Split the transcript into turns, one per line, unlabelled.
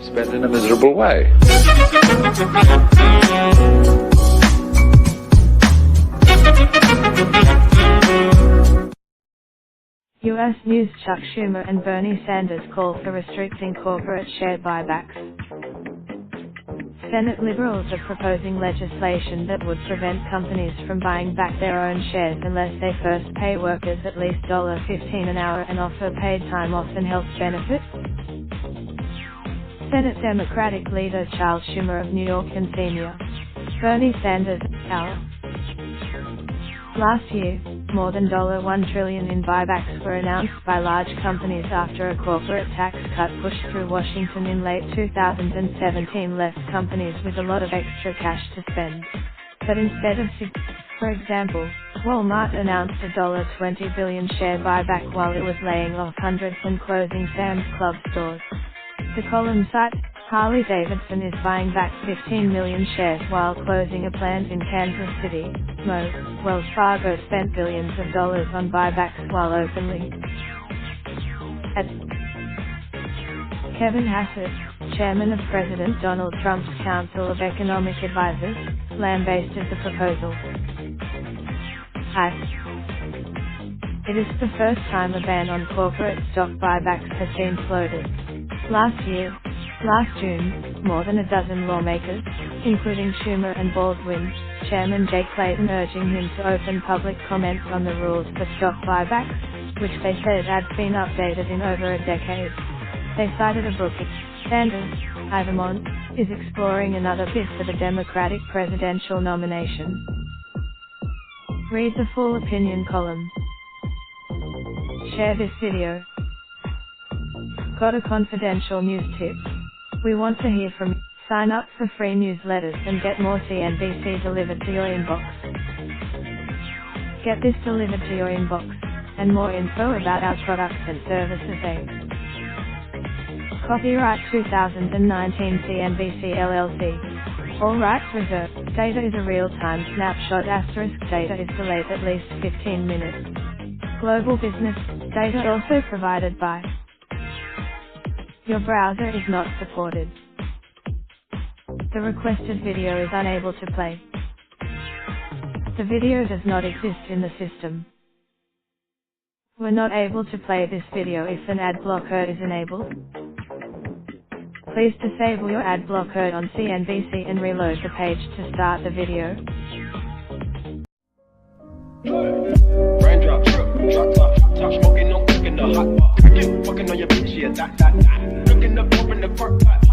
spend in a miserable way.
U.S. News. Chuck Schumer and Bernie Sanders call for restricting corporate share buybacks. Senate liberals are proposing legislation that would prevent companies from buying back their own shares unless they first pay workers at least $15 an hour and offer paid time off and health benefits. Senate Democratic leader Charles Schumer of New York and Senior Bernie Sanders, our. Last year, more than $1 trillion in buybacks were announced by large companies after a corporate tax cut pushed through Washington in late 2017 left companies with a lot of extra cash to spend. But instead of for example, Walmart announced a $20 billion share buyback while it was laying off hundreds and closing Sam's Club stores. The column cites, Harley-Davidson is buying back 15 million shares while closing a plant in Kansas City. Wells Fargo spent billions of dollars on buybacks while openly. Kevin Hassett, chairman of President Donald Trump's Council of Economic Advisers, lambasted the proposal. It is the first time a ban on corporate stock buybacks has been floated. Last June, more than a dozen lawmakers, including Schumer and Baldwin, Chairman Jay Clayton urging him to open public comments on the rules for stock buybacks, which they said had been updated in over a decade. They cited a book. Sanders, Ivamont, is exploring another bid for the Democratic presidential nomination. Read the full opinion column. Share this video. Got a confidential news tip? We want to hear from you. Sign up for free newsletters and get more CNBC delivered to your inbox. Get this delivered to your inbox, and more info about our products and services. Copyright 2019 CNBC LLC. All rights reserved. Data is a real-time snapshot. Data is delayed at least 15 minutes. Global business. Data also provided by. Your browser is not supported. The requested video is unable to play. The video does not exist in the system. We're not able to play this video if an ad blocker is enabled. Please disable your ad blocker on CNBC and reload the page to start the video.
Raindrop, drop top, top smoking, no cooking the hot pot. Fucking on your bitch, yeah, that. Looking up, open the park pot.